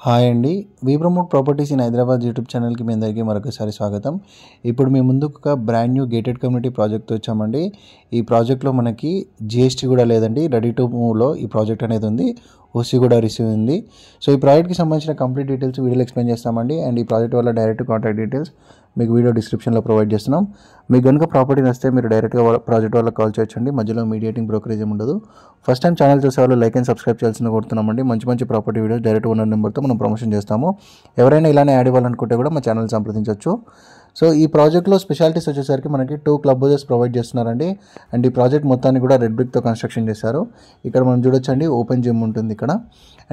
Hi అండి. We promote properties in Hyderabad YouTube ఛానల్కి మీ అందరికీ మరొకసారి స్వాగతం. ఇప్పుడు మీ ముందుకు ఒక బ్రాండ్ న్యూ గేటెడ్ కమ్యూనిటీ ప్రాజెక్ట్తో వచ్చామండి. ఈ ప్రాజెక్ట్లో మనకి జిఎస్టీ కూడా లేదండి. రెడీ టు మూవ్లో ఈ ప్రాజెక్ట్ అనేది ఉంది. ఓసీ కూడా రిసీవ్ ఉంది. సో ఈ ప్రాజెక్ట్కి సంబంధించిన కంప్లీట్ డీటెయిల్స్ వీడియోలో ఎక్స్ప్లెయిన్ చేస్తామండి. అండ్ ఈ ప్రాజెక్ట్ వల్ల డైరెక్ట్ కాంటాక్ట్ డీటెయిల్స్ మీకు వీడియో డిస్క్రిప్షన్లో ప్రొవైడ్ చేస్తున్నాం. మీకు కనుక ప్రాపర్టీ నచ్చితే మీరు డైరెక్ట్గా ప్రాజెక్ట్ వాళ్ళకి కాల్ చేయొచ్చండి. మధ్యలో మీడియేటింగ్ బ్రోకరేజ్ ఏమి ఉండదు. ఫస్ట్ టైం ఛానల్ చూసే వాళ్ళు లైక్ అండ్ సబ్స్క్రైబ్ చేయాల్సిన కోరుతున్నామండి. మంచి ప్రాపర్టీ వీడియోస్ డైరెక్ట్ ఓనర్ నెంబర్తో మనం ప్రమోషన్ చేస్తాము. ఎవరైనా ఇలానే యాడ్ ఇవ్వాలనుకుంటే కూడా మా ఛానల్ సంప్రదించవచ్చు. సో ఈ ప్రాజెక్ట్లో స్పెషాలిటీస్ వచ్చేసరికి మనకి 2 క్లబ్ హౌసెస్ ప్రొవైడ్ చేస్తున్నారండి. అండ్ ఈ ప్రాజెక్ట్ మొత్తాన్ని కూడా రెడ్ బ్రిక్తో కన్స్ట్రక్షన్ చేశారు. ఇక్కడ మనం చూడొచ్చండి, ఓపెన్ జిమ్ ఉంటుంది ఇక్కడ.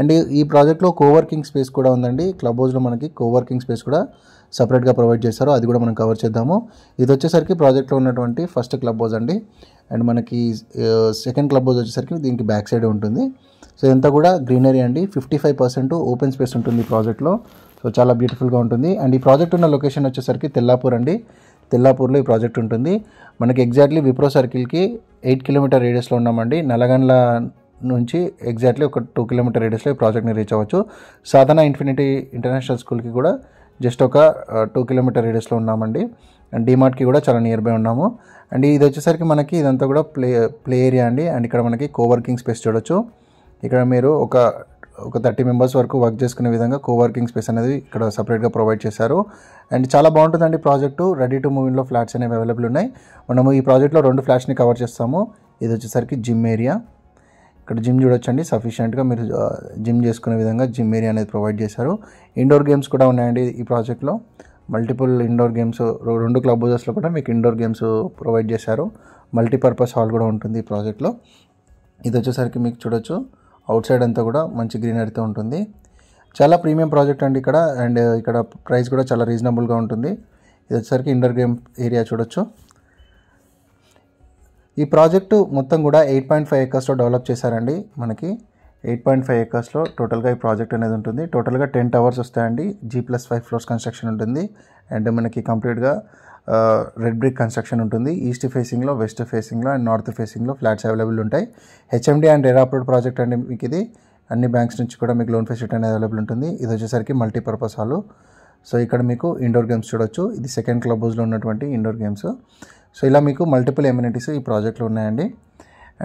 అండ్ ఈ ప్రాజెక్ట్లో కోవర్కింగ్ స్పేస్ కూడా ఉందండి. క్లబ్ హౌస్లో మనకి కోవర్కింగ్ స్పేస్ కూడా సపరేట్గా ప్రొవైడ్ చేశారు. అది కూడా మనం కవర్ చేద్దాము. ఇది వచ్చేసరికి ప్రాజెక్ట్లో ఉన్నటువంటి ఫస్ట్ క్లబ్ హౌస్ అండి. అండ్ మనకి సెకండ్ క్లబ్ హౌస్ వచ్చేసరికి దీనికి బ్యాక్ సైడ్ ఉంటుంది. సో ఇదంతా కూడా గ్రీనరీ అండి. 55% ఓపెన్ స్పేస్ ఉంటుంది ఈ ప్రాజెక్ట్లో. సో చాలా బ్యూటిఫుల్గా ఉంటుంది. అండ్ ఈ ప్రాజెక్ట్ ఉన్న లొకేషన్ వచ్చేసరికి తెల్లాపూర్ అండి. తెల్లాపూర్లో ఈ ప్రాజెక్ట్ ఉంటుంది. మనకి ఎగ్జాక్ట్లీ విప్రో సర్కిల్కి 8 కిలోమీటర్ రేడియస్లో ఉన్నామండి. నల్లగండ్ల నుంచి ఎగ్జాక్ట్లీ ఒక 2 కిలోమీటర్ రేడియస్లో ఈ ప్రాజెక్ట్ని రీచ్ అవ్వచ్చు. సాధన ఇన్ఫినిటీ ఇంటర్నేషనల్ స్కూల్కి కూడా జస్ట్ ఒక 2 కిలోమీటర్ రేడియస్లో ఉన్నామండి. అండ్ డిమార్ట్కి కూడా చాలా నియర్ బై ఉన్నాము. అండ్ ఇది వచ్చేసరికి మనకి ఇదంతా కూడా ప్లే ఏరియా అండి. అండ్ ఇక్కడ మనకి కోవర్కింగ్ స్పేస్ చూడొచ్చు. ఇక్కడ మీరు ఒక 30 మెంబర్స్ వరకు వర్క్ చేసుకునే విధంగా కోవర్కింగ్ స్పేస్ అనేది ఇక్కడ సపరేట్గా ప్రొవైడ్ చేశారు. అండ్ చాలా బాగుంటుందండి ప్రాజెక్టు. రెడీ టు మూవ్ ఇన్లో ఫ్లాట్స్ అనేవి అవైలబుల్ ఉన్నాయి. మనము ఈ ప్రాజెక్ట్లో 2 ఫ్లాట్స్ని కవర్ చేస్తాము. ఇది వచ్చేసరికి జిమ్ ఏరియా. ఇక్కడ జిమ్ చూడొచ్చండి. సఫిషియెంట్గా మీరు జిమ్ చేసుకునే విధంగా జిమ్ ఏరియా అనేది ప్రొవైడ్ చేశారు. ఇండోర్ గేమ్స్ కూడా ఉన్నాయండి ఈ ప్రాజెక్ట్లో. మల్టిపుల్ ఇండోర్ గేమ్స్ 2 క్లబ్ హౌసెస్లో కూడా మీకు ఇండోర్ గేమ్స్ ప్రొవైడ్ చేశారు. మల్టీపర్పస్ హాల్ కూడా ఉంటుంది ఈ ప్రాజెక్ట్లో. ఇది వచ్చేసరికి మీకు చూడొచ్చు, అవుట్ సైడ్ అంతా కూడా మంచి గ్రీనరీతో ఉంటుంది. చాలా ప్రీమియం ప్రాజెక్ట్ అండి ఇక్కడ. అండ్ ఇక్కడ ప్రైస్ కూడా చాలా రీజనబుల్గా ఉంటుంది. ఇది వచ్చేసరికి ఇండోర్ గేమ్ ఏరియా చూడొచ్చు. ఈ ప్రాజెక్టు మొత్తం కూడా 8.5 ఏకర్స్లో డెవలప్ చేశారండి. మనకి 8.5 ఏకర్స్లో టోటల్గా ఈ ప్రాజెక్ట్ అనేది ఉంటుంది. టోటల్గా 10 టవర్స్ వస్తాయండి. G+5 ఫ్లోర్స్ కన్స్ట్రక్షన్ ఉంటుంది. అండ్ మనకి కంప్లీట్గా రెడ్ బ్రిక్ కన్స్ట్రక్షన్ ఉంటుంది. ఈస్ట్ ఫేసింగ్లో, వెస్ట్ ఫేసింగ్లో అండ్ నార్త్ ఫేసింగ్లో ఫ్లాట్స్ అవైలబుల్ ఉంటాయి. HMDA and RERA approved project అండి. మీకు ఇది అన్ని బ్యాంక్స్ నుంచి కూడా మీకు లోన్ ఫెసిలిటీ అనేది అవైలబుల్ ఉంటుంది. ఇది వచ్చేసరికి మల్టీపర్పస్ హాల్. సో ఇక్కడ మీకు ఇండోర్ గేమ్స్ చూడొచ్చు. ఇది సెకండ్ క్లబ్ హౌస్లో ఉన్నటువంటి ఇండోర్ గేమ్స్. సో ఇలా మీకు మల్టిపుల్ ఎమ్యూనిటీస్ ఈ ప్రాజెక్ట్లో ఉన్నాయండి.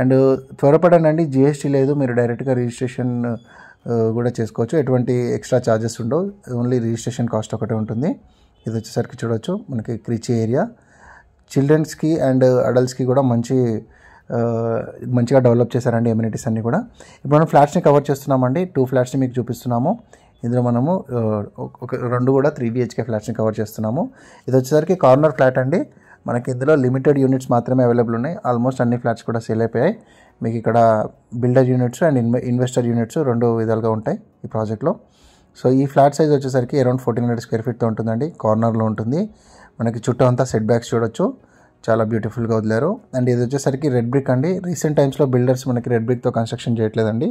అండ్ త్వరపడండి, జిఎస్టీ లేదు. మీరు డైరెక్ట్గా రిజిస్ట్రేషన్ కూడా చేసుకోవచ్చు. ఎటువంటి ఎక్స్ట్రా ఛార్జెస్ ఉండవు. ఓన్లీ రిజిస్ట్రేషన్ కాస్ట్ ఒకటే ఉంటుంది. ఇది వచ్చేసరికి చూడొచ్చు, మనకి క్రీచీ ఏరియా. చిల్డ్రన్స్కి అండ్ అడల్ట్స్కి కూడా మంచిగా డెవలప్ చేశారండి ఎమ్యూనిటీస్ అన్నీ కూడా. ఇప్పుడు మనం ఫ్లాట్స్ని కవర్ చేస్తున్నామండి. 2 ఫ్లాట్స్ని మీకు చూపిస్తున్నాము. ఇందులో మనము 2 కూడా 3 BHK ఫ్లాట్స్ని కవర్ చేస్తున్నాము. ఇది వచ్చేసరికి కార్నర్ ఫ్లాట్ అండి. మనకి ఇందులో లిమిటెడ్ యూనిట్స్ మాత్రమే అవైలబుల్ ఉన్నాయి. ఆల్మోస్ట్ అన్ని ఫ్లాట్స్ కూడా సేల్ అయిపోయాయి. మీకు ఇక్కడ builder units and investor units 2 విధాలుగా ఉంటాయి ఈ ప్రాజెక్ట్లో. సో ఈ ఫ్లాట్ సైజ్ వచ్చేసరికి అరౌండ్ 1400 స్క్వేర్ ఫీట్తో ఉంటుందండి. కార్నర్లో ఉంటుంది. మనకి చుట్టూ అంతా సెట్ బ్యాక్స్ చూడొచ్చు, చాలా బ్యూటిఫుల్గా వదిలారు. అండ్ ఇది వచ్చేసరికి రెడ్ బ్రిక్ అండి. రీసెంట్ టైమ్స్లో బిల్డర్స్ మనకి రెడ్ బ్రిక్తో కన్స్ట్రక్షన్ చేయట్లేదండి.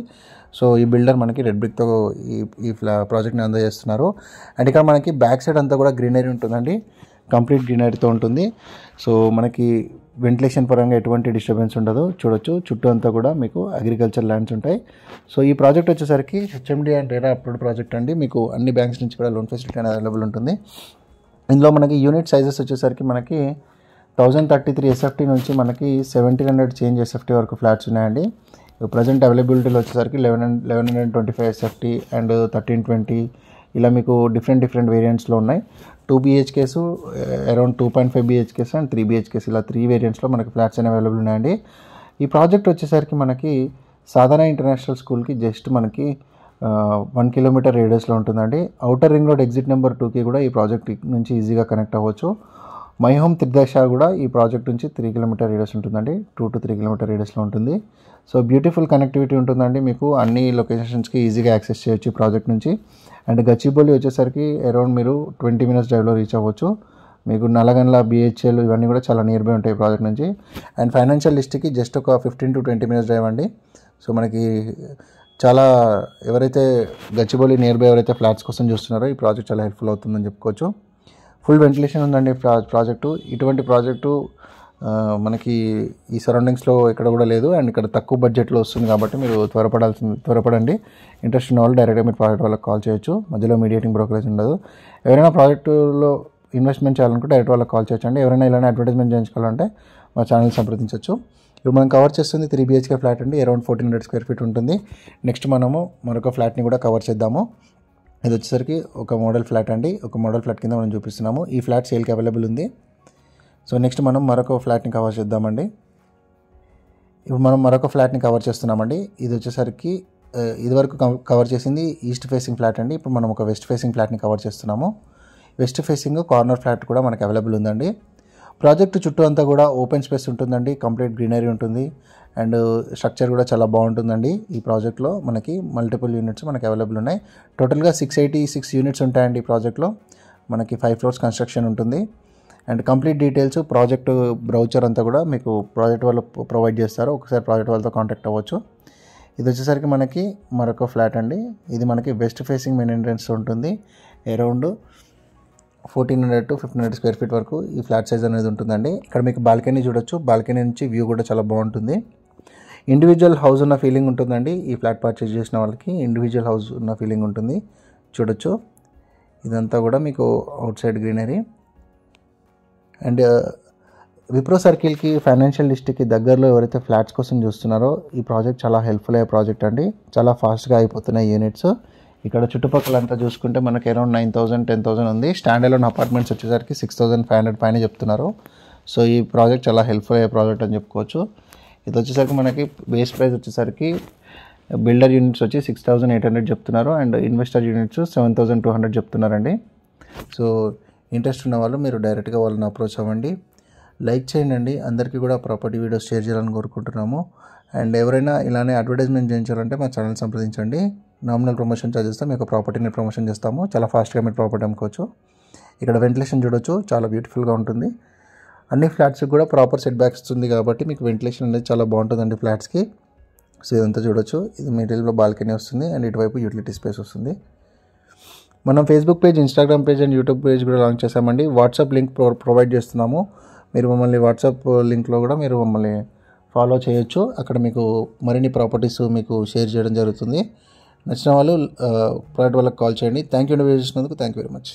సో ఈ బిల్డర్ మనకి రెడ్ బ్రిక్తో ఈ ప్రాజెక్ట్ని అందజేస్తున్నారు. అండ్ ఇక్కడ మనకి బ్యాక్ సైడ్ అంతా కూడా గ్రీనరీ ఉంటుందండి. కంప్లీట్ గ్రీనరీతో ఉంటుంది. సో మనకి వెంటిలేషన్ పరంగా ఎటువంటి డిస్టర్బెన్స్ ఉండదు. చూడొచ్చు, చుట్టూ అంతా కూడా మీకు అగ్రికల్చర్ ల్యాండ్స్ ఉంటాయి. సో ఈ ప్రాజెక్ట్ వచ్చేసరికి HMD and RERA approved project అండి. మీకు అన్ని బ్యాంక్స్ నుంచి కూడా లోన్ ఫెసిలిటీ అనేది అవైలబుల్ ఉంటుంది. ఇందులో మనకి యూనిట్ సైజెస్ వచ్చేసరికి మనకి 1033 SFT నుంచి మనకి 1700 చేంజ్ SFT వరకు ఫ్లాట్స్ ఉన్నాయండి. ప్రజెంట్ అవైలబిలిటీలో వచ్చేసరికి 1125 SFT అండ్ 1320 ఇలా మీకు డిఫరెంట్ వేరియంట్స్లో ఉన్నాయి. 2 BHKs, around 2.5 BHKs and 3 BHKs ఇలా 3 వేరియంట్స్లో మనకి ఫ్లాట్స్ అనేవి అవైలబుల్ ఉన్నాయండి. ఈ ప్రాజెక్ట్ వచ్చేసరికి మనకి సాధన ఇంటర్నేషనల్ స్కూల్కి జస్ట్ మనకి 1 కిలోమీటర్ రేడియస్లో ఉంటుందండి. Outer ring road exit number 2కి కూడా ఈ ప్రాజెక్ట్ నుంచి ఈజీగా కనెక్ట్ అవ్వచ్చు. మై హోమ్ త్రిదశ కూడా ఈ ప్రాజెక్ట్ నుంచి 3 కిలోమీటర్ రేడియస్ ఉంటుందండి. 2 to 3 కిలోమీటర్ రేడియస్లో ఉంటుంది. సో బ్యూటిఫుల్ కనెక్టివిటీ ఉంటుందండి. మీకు అన్ని లొకేషన్స్కి ఈజీగా యాక్సెస్ చేయొచ్చు ఈ ప్రాజెక్ట్ నుంచి. అండ్ గచ్చిబౌలి వచ్చేసరికి అరౌండ్ మీరు 20 minutes డ్రైవ్లో రీచ్ అవ్వచ్చు. మీకు నల్లగండ్ల, BHL ఇవన్నీ కూడా చాలా నియర్ బై ఉంటాయి ఈ ప్రాజెక్ట్ నుంచి. అండ్ ఫైనాన్షియల్ లిస్ట్కి జస్ట్ ఒక 15 to 20 minutes డ్రైవ్ అండి. సో మనకి చాలా ఎవరైతే గచ్చిబౌలి నియర్ బై ఎవరైతే ఫ్లాట్స్ కోసం చూస్తున్నారో ఈ ప్రాజెక్ట్ చాలా హెల్ప్ఫుల్ అవుతుందని చెప్పుకోవచ్చు. ఫుల్ వెంటిలేషన్ ఉందండి ప్రాజెక్టు. ఇటువంటి ప్రాజెక్టు మనకి ఈ సరౌండింగ్స్లో ఇక్కడ కూడా లేదు అండ్ ఇక్కడ తక్కువ బడ్జెట్లో వస్తుంది కాబట్టి మీరు త్వరపడండి. ఇంట్రెస్ట్ ఉన్న వాళ్ళు డైరెక్ట్గా మీరు ప్రాజెక్ట్ వాళ్ళకి కాల్ చేయొచ్చు. మధ్యలో మీడియేటింగ్ బ్రోకరేజ్ ఉండదు. ఎవరైనా ప్రాజెక్టులో ఇన్వెస్ట్మెంట్ చేయాలనుకుంటే డైరెక్ట్ వాళ్ళకి కాల్ చేయొచ్చు అండి. ఎవరైనా ఇలానే అడ్వర్టైజ్మెంట్ చేయించుకోవాలంటే మా ఛానల్ సంప్రదించవచ్చు. ఇప్పుడు మనం కవర్ చేస్తుంది 3 BHK ఫ్లాట్ అండి. అరౌండ్ 1400 స్క్వేర్ ఫీట్ ఉంటుంది. నెక్స్ట్ మనము మరొక ఫ్లాట్ని కూడా కవర్ చేద్దాము. ఇది వచ్చేసరికి ఒక మోడల్ ఫ్లాట్ అండి. ఒక మోడల్ ఫ్లాట్ కింద మనం చూపిస్తున్నాము. ఈ ఫ్లాట్ సేల్కి అవైలబుల్ ఉంది. సో నెక్స్ట్ మనం మరొక ఫ్లాట్ని కవర్ చేద్దామండి. ఇప్పుడు మనం మరొక ఫ్లాట్ని కవర్ చేస్తున్నామండి. ఇది వచ్చేసరికి ఇదివరకు కవర్ చేసింది ఈస్ట్ ఫేసింగ్ ఫ్లాట్ అండి. ఇప్పుడు మనం ఒక వెస్ట్ ఫేసింగ్ ఫ్లాట్ని కవర్ చేస్తున్నాము. వెస్ట్ ఫేసింగ్ కార్నర్ ఫ్లాట్ కూడా మనకు అవైలబుల్ ఉందండి. ప్రాజెక్ట్ చుట్టూ అంతా కూడా ఓపెన్ స్పేస్ ఉంటుందండి. కంప్లీట్ గ్రీనరీ ఉంటుంది అండ్ స్ట్రక్చర్ కూడా చాలా బాగుంటుందండి. ఈ ప్రాజెక్ట్లో మనకి మల్టిపుల్ యూనిట్స్ మనకి అవైలబుల్ ఉన్నాయి. టోటల్గా 686 యూనిట్స్ ఉంటాయండి ఈ ప్రాజెక్ట్లో. మనకి 5 ఫ్లోర్స్ కన్స్ట్రక్షన్ ఉంటుంది and complete details project brochure అంతా కూడా మీకు ప్రాజెక్ట్ వాళ్ళు ప్రొవైడ్ చేస్తారు. ఒకసారి ప్రాజెక్ట్ వాళ్ళతో కాంటాక్ట్ అవ్వచ్చు. ఇది వచ్చేసరికి మనకి మరొక ఫ్లాట్ అండి. ఇది మనకి వెస్ట్ ఫేసింగ్ మెయిన్ ఎంట్రన్స్ ఉంటుంది. అరౌండ్ 1400 to 1500 స్క్వేర్ ఫీట్ వరకు ఈ ఫ్లాట్ సైజ్ అనేది ఉంటుందండి. ఇక్కడ మీకు బాల్కనీ చూడొచ్చు. బాల్కనీ నుంచి వ్యూ కూడా చాలా బాగుంటుంది. ఇండివిజువల్ హౌస్ ఉన్న ఫీలింగ్ ఉంటుందండి. ఈ ఫ్లాట్ పర్చేజ్ చేసిన వాళ్ళకి ఇండివిజువల్ హౌస్ ఉన్న ఫీలింగ్ ఉంటుంది. చూడొచ్చు ఇదంతా కూడా మీకు outside greenery and Wipro సర్కిల్కి ఫైనాన్షియల్ డిస్ట్రిక్ట్కి దగ్గరలో ఎవరైతే ఫ్లాట్స్ కోసం చూస్తున్నారో ఈ ప్రాజెక్ట్ చాలా హెల్ప్ఫుల్ అయ్యే ప్రాజెక్ట్ అండి. చాలా ఫాస్ట్గా అయిపోతున్నాయి యూనిట్స్. ఇక్కడ చుట్టుపక్కల అంతా చూసుకుంటే మనకి అరౌండ్ 9,000 10,000 ఉంది. స్టాండ్ అలోన్ అపార్ట్మెంట్స్ వచ్చేసరికి 6,500 పైన చెప్తున్నారు. సో ఈ ప్రాజెక్ట్ చాలా హెల్ప్ఫుల్ అయ్యే ప్రాజెక్ట్ అని చెప్పుకోవచ్చు. ఇది వచ్చేసరికి మనకి బేస్ ప్రైస్ వచ్చేసరికి బిల్డర్ యూనిట్స్ వచ్చి 6,800 చెప్తున్నారు అండ్ ఇన్వెస్టర్ యూనిట్స్ 7,200 చెప్తున్నారండి. సో ఇంట్రెస్ట్ ఉన్న వాళ్ళు మీరు డైరెక్ట్గా వాళ్ళని అప్రోచ్ అవ్వండి. లైక్ చేయండి. అందరికీ కూడా ప్రాపర్టీ వీడియోస్ షేర్ చేయాలని కోరుకుంటున్నాము. అండ్ ఎవరైనా ఇలానే అడ్వర్టైజ్మెంట్ చేయించాలంటే మా ఛానల్ సంప్రదించండి. నామినల్ ప్రమోషన్ ఛార్జెస్తో మీకు ప్రాపర్టీని ప్రమోషన్ చేస్తాము. చాలా ఫాస్ట్గా మీరు ప్రాపర్టీ అమ్ముకోవచ్చు. ఇక్కడ వెంటిలేషన్ చూడొచ్చు, చాలా బ్యూటిఫుల్గా ఉంటుంది. అన్ని ఫ్లాట్స్కి కూడా ప్రాపర్ సెట్ బ్యాక్స్ ఉంది కాబట్టి మీకు వెంటిలేషన్ అనేది చాలా బాగుంటుందండి ఫ్లాట్స్కి. సో ఇదంతా చూడొచ్చు. ఇది మెటీరియల్లో బాల్కనీ వస్తుంది అండ్ ఇటువైపు యూటిలిటీ స్పేస్ వస్తుంది. మనం Facebook page, Instagram page and YouTube page కూడా లాంచ్ చేసామండి. వాట్సాప్ లింక్ ప్రొవైడ్ చేస్తున్నాము. మీరు మమ్మల్ని వాట్సాప్ లింక్లో కూడా మీరు మమ్మల్ని ఫాలో చేయొచ్చు. అక్కడ మీకు మరిన్ని ప్రాపర్టీస్ మీకు షేర్ చేయడం జరుగుతుంది. నచ్చిన వాళ్ళు ప్రాజెక్ట్ వాళ్ళకి కాల్ చేయండి. థ్యాంక్ యూ అండి. వీడియో చూసినందుకు థ్యాంక్ యూ వెరీ మచ్.